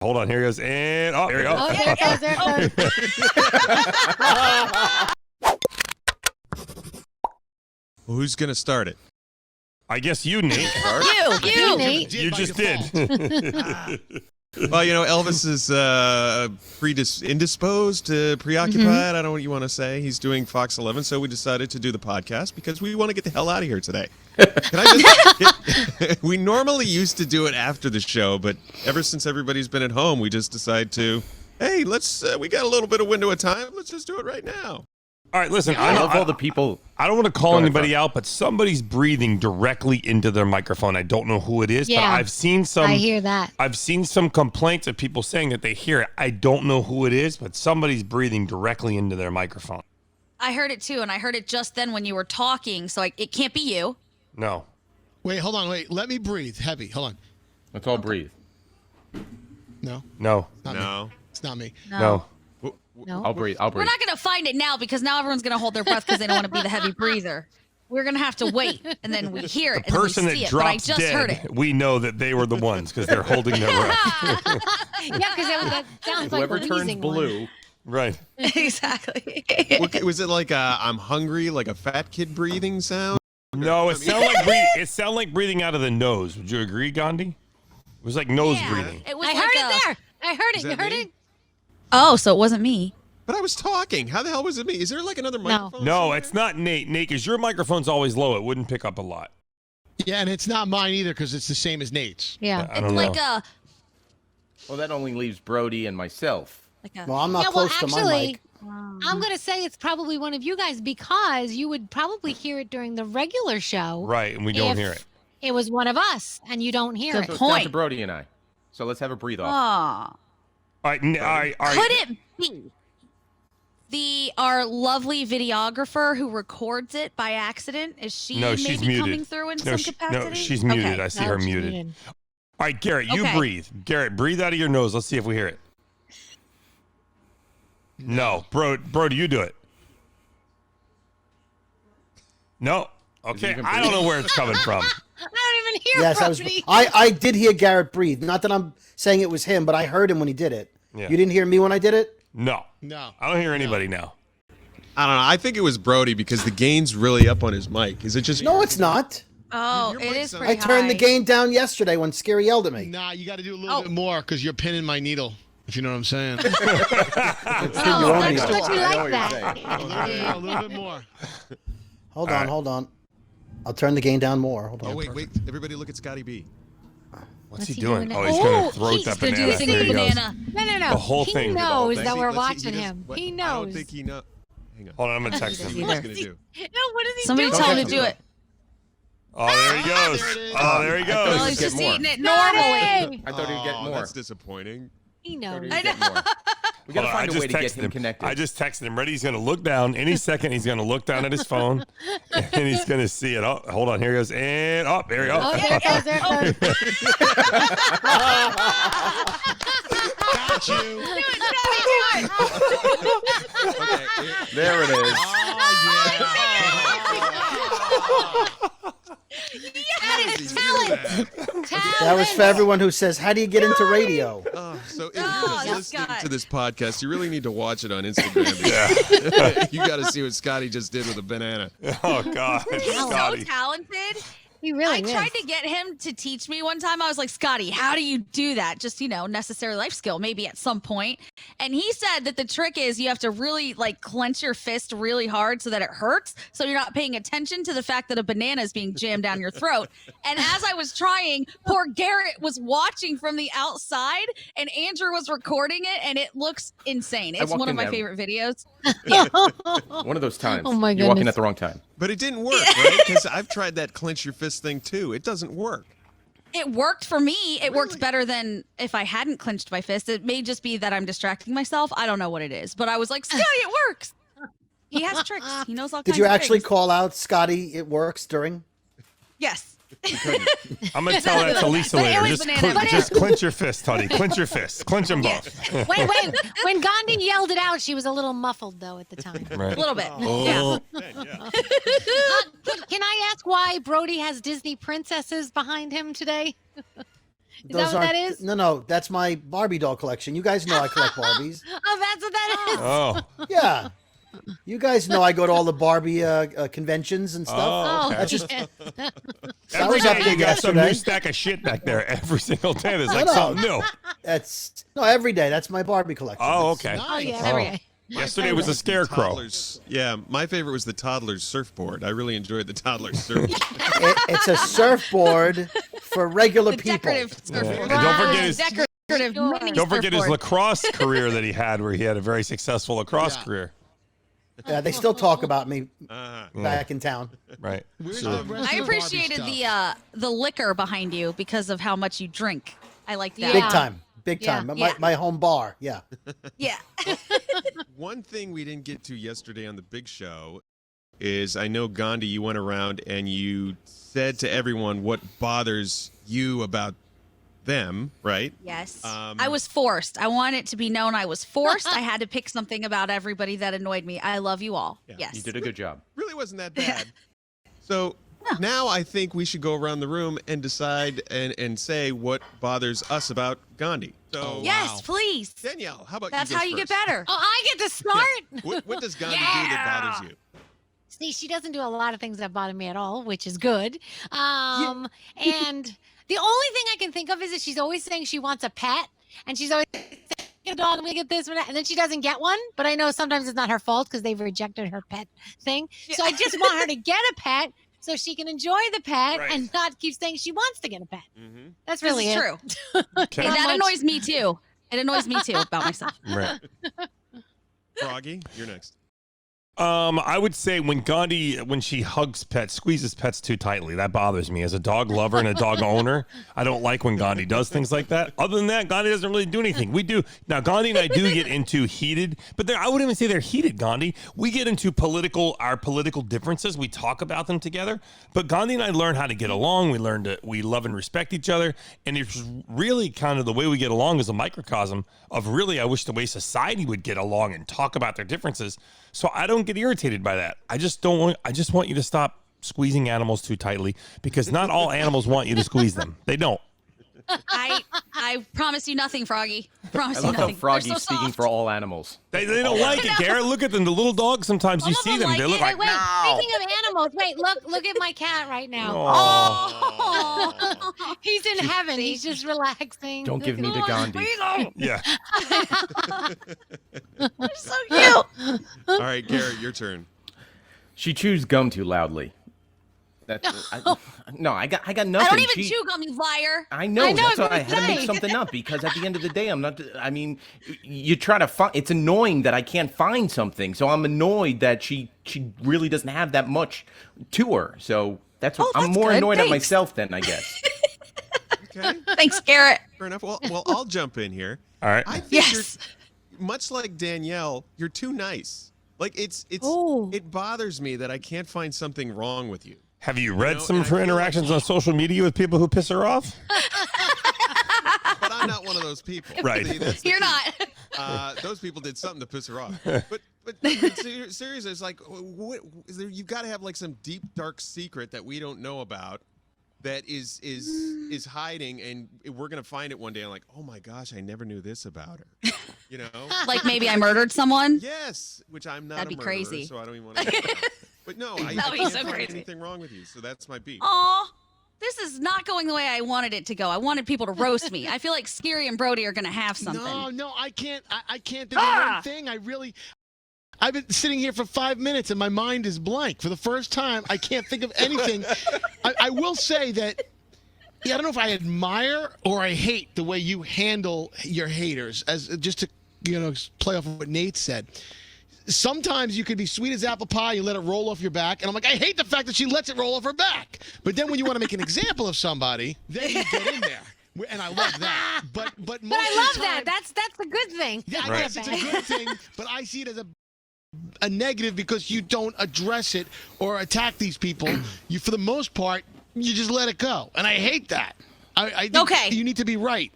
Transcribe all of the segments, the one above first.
Hold on, here he goes. And there we go. Oh, there it goes. Well, who's going to start it? I guess you, Nate. You, Nate. You just did. Well, Elvis is indisposed, preoccupied. I don't know what you want to say. He's doing Fox 11, so we decided to do the podcast because we want to get the hell out of here today. We normally used to do it after the show, but ever since everybody's been at home, we just decided to, hey, we got a little bit of window of time. Let's just do it right now. All right, listen. I love all the people. I don't want to call anybody out, but somebody's breathing directly into their microphone. I don't know who it is, but I've seen some. I hear that. I've seen some complaints of people saying that they hear it. I don't know who it is, but somebody's breathing directly into their microphone. I heard it too, and I heard it just then when you were talking, so it can't be you. No. Wait, hold on. Wait, let me breathe. Heavy. Hold on. Let's all breathe. No. No. It's not me. No. I'll breathe. We're not going to find it now because now everyone's going to hold their breath because they don't want to be the heavy breather. We're going to have to wait, and then we hear it. The person and then we see that it, but I drops just dead, heard it. we know that they were the ones because they're holding their breath. Yeah, because that sounds like Whoever turns blue. Right. Exactly. Was it like I'm hungry, like a fat kid breathing sound? No, it sounded like breathing out of the nose. Would you agree, Gandhi? It was like nose breathing. It was I heard it there. I heard it. You heard it? Oh, so it wasn't me. But I was talking. How the hell was it me? Is there like another microphone? No, somewhere? it's not Nate. Nate, because your microphone's always low. It wouldn't pick up a lot. Yeah, and it's not mine either because it's the same as Nate's. Yeah. I don't know. Well, that only leaves Brody and myself. Well, I'm not close to my mic. I'm going to say it's probably one of you guys because you would probably hear it during the regular show. Right, and we don't hear it. It was one of us, and you don't hear Good it. So it's point. down to Brody and I. So let's have a breathe off. Aw. All right. Could it be our lovely videographer who records it by accident? Is she No, she's maybe muted. coming through in some capacity? No, she's muted. Okay. I see her She's muted. All right, Garrett, you Okay. breathe. Garrett, breathe out of your nose. Let's see if we hear it. No. Bro, do you do it? No. Okay, even I don't know where it's coming from. I don't even hear Yes, Brody. I did hear Garrett breathe. Not that I'm saying it was him, but I heard him when he did it. Yeah. You didn't hear me when I did it? No. No. I don't hear anybody now. I don't know. I think it was Brody because the gain's really up on his mic. Is it just No, it's not. Oh, Your it mic's is on. pretty I turned the high. gain down yesterday when Scary yelled at me. Nah, you got to do a little bit more because you're pinning my needle, if you know what I'm saying. It's in your own That's needle. what you I know like what you're that. saying. a little bit more. Hold on. I'll turn the gain down more. Hold on. Oh, wait. Everybody look at Scotty B. What's he he doing? doing Oh, now? he's going Oh, to throat He's that gonna do banana. the thing There with he goes. banana. No. The whole he thing. knows that we're Let's see, watching he him. does- He I knows. don't think he knows. Hang on. Hold on, I'm going to text What him. he's going to do. No, what is he Somebody doing? tell him to do it. Oh, there he goes. There it is. Oh, there he I thought Oh, goes. he's Get just more. eating it normally. I thought he'd get more. That's disappointing. He knows. He'd get more. We got to Hold on, find a way to get him connected. I just texted him. Ready? He's going to look down. Any second, he's going to look down at his phone, and he's going to see it. Oh, hold on. Here he goes. And, there he goes. Oh, there it goes. There it goes. Got you. Okay. There it is. Yes, talent. That was for everyone who says, how do you get into radio? So if you're Oh, just listening Scott. to this podcast, you really need to watch it on Instagram. You got to see what Scotty just did with a banana. Oh, God. He's so Scotty. talented. He really I is. tried to get him to teach me one time. I was like, Scotty, how do you do that? Just, necessary life skill, maybe at some point. And he said that the trick is you have to really clench your fist really hard so that it hurts. So you're not paying attention to the fact that a banana is being jammed down your throat. And as I was trying, poor Garrett was watching from the outside and Andrew was recording it. And it looks insane. It's walked one of in my there. favorite videos. One of those times. Oh, my You're walking goodness. at the wrong time. But it didn't work, right? Because I've tried that clench your fist thing too. It doesn't work. It worked for me. It worked better than if I hadn't clenched my fist. It may just be that I'm distracting myself. I don't know what it is, but I was like, Scotty, it works. He has tricks. He knows all kinds Did you of actually things. call out Scotty, it works during? Yes. I'm going to tell that to Lisa But it later. was Just, banana. just clench your fist, honey. Clench your fist. Clench them both. When Gandhi yelled it out, she was a little muffled, though, at the time. Right. A little bit. Oh. Can I ask why Brody has Disney princesses behind him today? Is that what that is? No, that's my Barbie doll collection. You guys know I collect Barbies. Oh, that's what that is. Oh. Yeah. You guys know I go to all the Barbie conventions and stuff. Oh, okay. That's just yeah. I was up there you got some new yesterday. stack of shit back there every single day. There's like No. something new. That's every day. That's my Barbie collection. Oh, It's- okay. Oh, yeah, every day. Yesterday was a scarecrow. Toddlers. Yeah, my favorite was the toddler's surfboard. I really enjoyed the toddler's surfboard. It's a surfboard for regular The people. decorative surfboard. And don't forget his Decorative mini don't forget his surfboard. lacrosse career that he had, where he had a very successful lacrosse Yeah. career. Yeah, they still talk about me Uh-huh. back in town. Right. Where's So- the rest I of the Barbie appreciated stuff? the liquor behind you because of how much you drink. I like that. Big Yeah. time. Big Yeah. time. My, Yeah. my home bar. Yeah. Yeah. One thing we didn't get to yesterday on the big show is I know, Gandhi, you went around and you said to everyone what bothers you about them, right? Yes. Um, I was forced. I want it to be known I was forced. I had to pick something about everybody that annoyed me. I love you all. Yeah, Yes. You did a good job. Really wasn't that bad. So now I think we should go around the room and decide and say what bothers us about Gandhi. So, Oh, Yes, Wow. please. Danielle, how about That's you? how you get better. Oh, I get to start? What does Gandhi do that bothers you? See, she doesn't do a lot of things that bother me at all, which is good. And the only thing I can think of is that she's always saying she wants a pet, and she's always saying, get a dog, let me get this, and then she doesn't get one. But I know sometimes it's not her fault because they've rejected her pet thing. So I just want her to get a pet so she can enjoy the pet Right. and not keep saying she wants to get a pet. Mm-hmm. That's This really is it. true. Okay. And that much. annoys me too. It annoys me too about myself. Right. Froggy, you're next. I would say when she hugs pets, squeezes pets too tightly, that bothers me. As a dog lover and a dog owner, I don't like when Gandhi does things like that. Other than that, Gandhi doesn't really do anything. We do now. Gandhi and I do get into heated, but I wouldn't even say they're heated. Gandhi, we get into our political differences. We talk about them together. But Gandhi and I learn how to get along. We love and respect each other, and it's really kind of the way we get along is a microcosm of really. I wish the way society would get along and talk about their differences. So I don't get irritated by that. I just want you to stop squeezing animals too tightly because not all animals want you to squeeze them. They don't. I promise you nothing, Froggy. I promise I you love how nothing. Froggy's They're so speaking soft. for all animals. They don't like it, Garrett. Look at them. The little dogs, sometimes you Some of see them them. They like look it. like, Wait, no. speaking of animals, look at my cat right now. Oh. He's in heaven. He's just relaxing. Don't give me the Gandhi. Yeah. They're so cute. All right, Garrett, your turn. She chews gum too loudly. That's I got nothing. I don't even She- chew gum, you liar. I know. I know, That's I why I was had to make saying. something up because at the end of the day, I'm not. I mean, you try to find. It's annoying that I can't find something. So I'm annoyed that she really doesn't have that much to her. So that's what Oh, I'm that's more good. annoyed at Thanks. myself then, I guess. Okay, Thanks, Garrett. fair enough. Well, I'll jump in here. All right. I think Yes. you're much like Danielle. You're too nice. Like Oh. it bothers me that I can't find something wrong with you. Have you read know, some and of I her feel like- interactions on social media with people who piss her off? But I'm not one of those people. Right. See, that's the You're key. not. Those people did something to piss her off. But seriously, it's like you've got to have like some deep dark secret that we don't know about that is hiding, and we're gonna find it one day. I'm like, oh my gosh, I never knew this about her. You know? Like maybe I murdered someone. Yes, which I'm not. That'd a be murderer, crazy. So I don't even want to. But no, I That'd be can't so find crazy. anything wrong with you. So that's my beef. Aw, this is not going the way I wanted it to go. I wanted people to roast me. I feel like Scary and Brody are gonna have something. No, I can't. I can't think of one thing. I've been sitting here for 5 minutes and my mind is blank. For the first time, I can't think of anything. I will say that. Yeah, I don't know if I admire or I hate the way you handle your haters. As just to play off of what Nate said. Sometimes you can be sweet as apple pie, you let it roll off your back, and I'm like, I hate the fact that she lets it roll off her back. But then when you want to make an example of somebody, then you get in there, and I love that. But most But I of love the that. time- That's a good thing. yeah, I Right. guess it's a good thing, but I see it as a negative because you don't address it or attack these people. You, for the most part, you just let it go, and I hate that. I think Okay. you need to be right.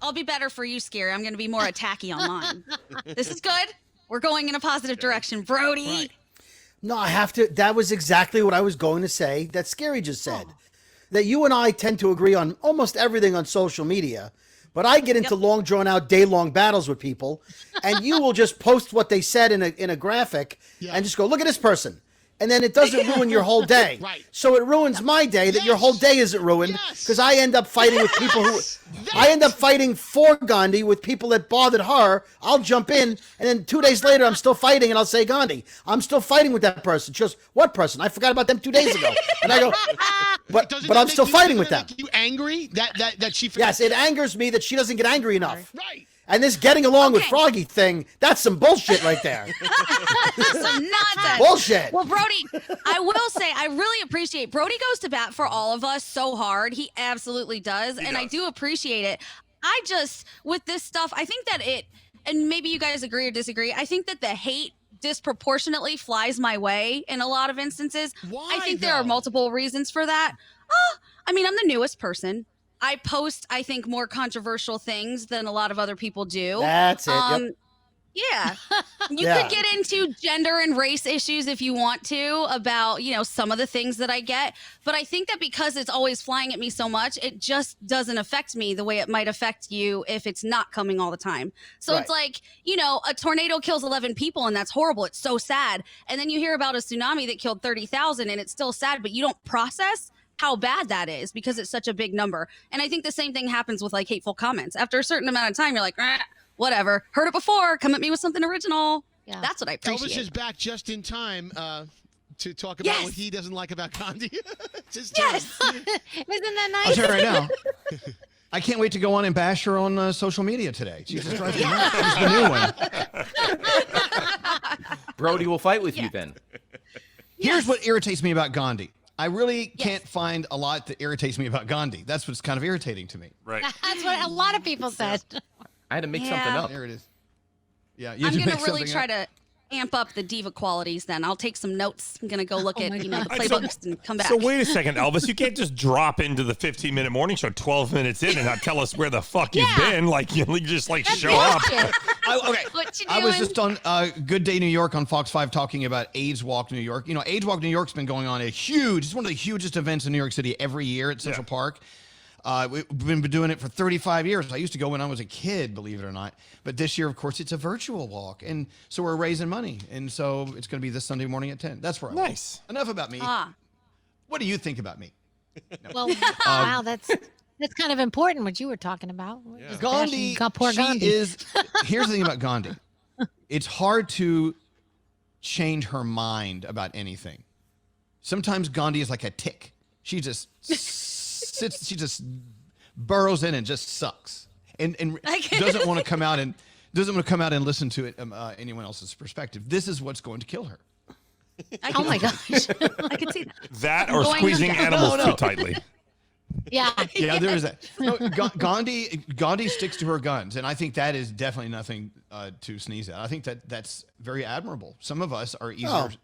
I'll be better for you, Scary. I'm gonna be more attacky online. This is good. We're going in a positive direction, Brody. Right. No, I have to. That was exactly what I was going to say that Scary just said. that you and I tend to agree on almost everything on social media, but I get into long, drawn-out, day-long battles with people, and you will just post what they said in a graphic and just go, look at this person. And then it doesn't ruin your whole day. Right. So it ruins my day that your whole day isn't ruined because I end up fighting with people who... I end up fighting for Gandhi with people that bothered her. I'll jump in, and then 2 days later, I'm still fighting, and I'll say, Gandhi, I'm still fighting with that person. She goes, what person? I forgot about them 2 days ago. And I go, but I'm still fighting with them. Make you angry that she forgot? Yes, it angers me that she doesn't get angry enough. Right. And this getting along with Froggy thing, that's some bullshit right there. Some nonsense. Bullshit. Well, Brody, I will say I really appreciate Brody goes to bat for all of us so hard. He absolutely does. I do appreciate it. I just, with this stuff, I think that and maybe you guys agree or disagree, I think that the hate disproportionately flies my way in a lot of instances. Why, I think there are multiple reasons for that. I'm the newest person. I post, I think, more controversial things than a lot of other people do. That's it. Yep. Yeah. You could get into gender and race issues if you want to about, some of the things that I get. But I think that because it's always flying at me so much, it just doesn't affect me the way it might affect you if it's not coming all the time. So it's like, a tornado kills 11 people and that's horrible. It's so sad. And then you hear about a tsunami that killed 30,000 and it's still sad, but you don't process how bad that is because it's such a big number. And I think the same thing happens with like hateful comments. After a certain amount of time, you're like, whatever, heard it before, come at me with something orial. Yeah. That's what I appreciate. Elvis is back just in time to talk about what he doesn't like about Gandhi. Isn't that nice? I'll tell you right now, I can't wait to go on and bash her on social media today. Jesus Christ, she's the new one. Brody will fight with you then. Here's what irritates me about Gandhi. I really can't find a lot that irritates me about Gandhi. That's what's kind of irritating to me. Right. That's what a lot of people said. I had to make something up. There it is. Yeah, I'm going to really try to amp up the diva qualities then. I'll take some notes. I'm going to go look at, the playbooks and come back. So wait a second, Elvis. You can't just drop into the 15-minute morning show 12 minutes in and not tell us where the fuck you've been. Like, you just show up. I was just on Good Day New York on Fox 5 talking about AIDS Walk New York. AIDS Walk New York's been going on it's one of the hugest events in New York City every year at Central Park. We've been doing it for 35 years. I used to go when I was a kid, believe it or not. But this year, of course, it's a virtual walk. And so we're raising money. And so it's going to be this Sunday morning at 10. That's where I'm Nice. Enough about me. What do you think about me? No. Well, wow, that's kind of important what you were talking about. Yeah. Gandhi, Gandhi. Here's the thing about Gandhi. It's hard to change her mind about anything. Sometimes Gandhi is like a tick. She just she just burrows in and just sucks, and doesn't want to come out and listen to it, anyone else's perspective. This is what's going to kill her. Oh my gosh, I could see that. That or squeezing animals too tightly. Yeah. Yeah, there is that. No, Gandhi sticks to her guns, and I think that is definitely nothing to sneeze at. I think that's very admirable. Some of us are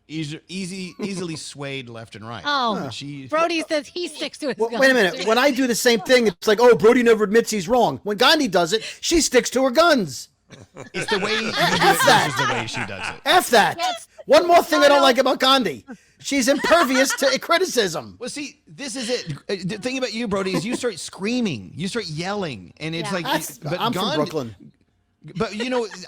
easily swayed left and right. Oh, Brody says he sticks to his guns. Wait a minute. When I do the same thing, it's like, oh, Brody never admits he's wrong. When Gandhi does it, she sticks to her guns. It's the way you do it versus the way she does it. F that. Yes. One more thing I don't like about Gandhi. She's impervious to criticism. Well, see, this is it. The thing about you, Brody, is you start screaming, you start yelling, and it's like. But I'm from Brooklyn. But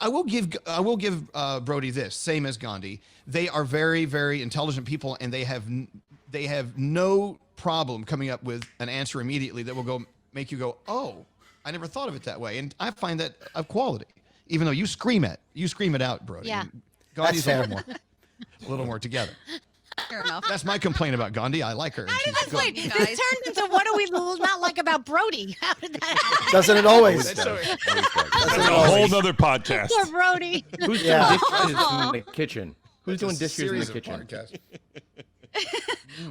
I will give Brody this. Same as Gandhi, they are very, very intelligent people, and they have no problem coming up with an answer immediately that will make you go, oh, I never thought of it that way, and I find that of quality. Even though you scream it out, Brody. Yeah. Gandhi's a little more together. Fair enough. That's my complaint about Gandhi. I like her. Wait, this turned into what do we not like about Brody? How did that happen? Doesn't it always? That's a whole other podcast. Poor Brody. Who's doing dishes in the kitchen? Who's doing dishes in the kitchen?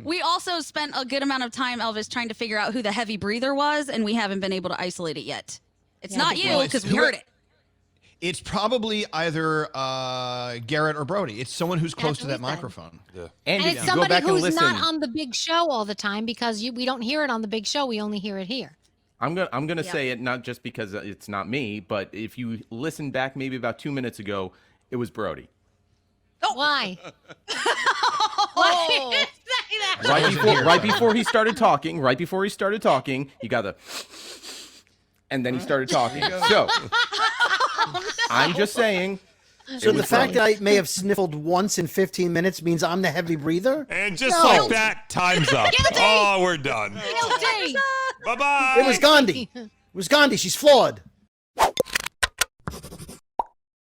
We also spent a good amount of time, Elvis, trying to figure out who the heavy breather was, and we haven't been able to isolate it yet. It's not you, because we heard it. It's probably either Garrett or Brody. It's someone who's close to that microphone. Yeah. And it's somebody who's not on the big show all the time because we don't hear it on the big show. We only hear it here. I'm gonna say it not just because it's not me, but if you listen back maybe about 2 minutes ago, it was Brody. Oh. Why? Why? that. Right before he started talking, he got the, and then he started talking. So I'm just saying. So the fact that I may have sniffled once in 15 minutes means I'm the heavy breather? And just like that, time's up. Oh, we're done. Guilty. Bye-bye. It was Gandhi. She's flawed.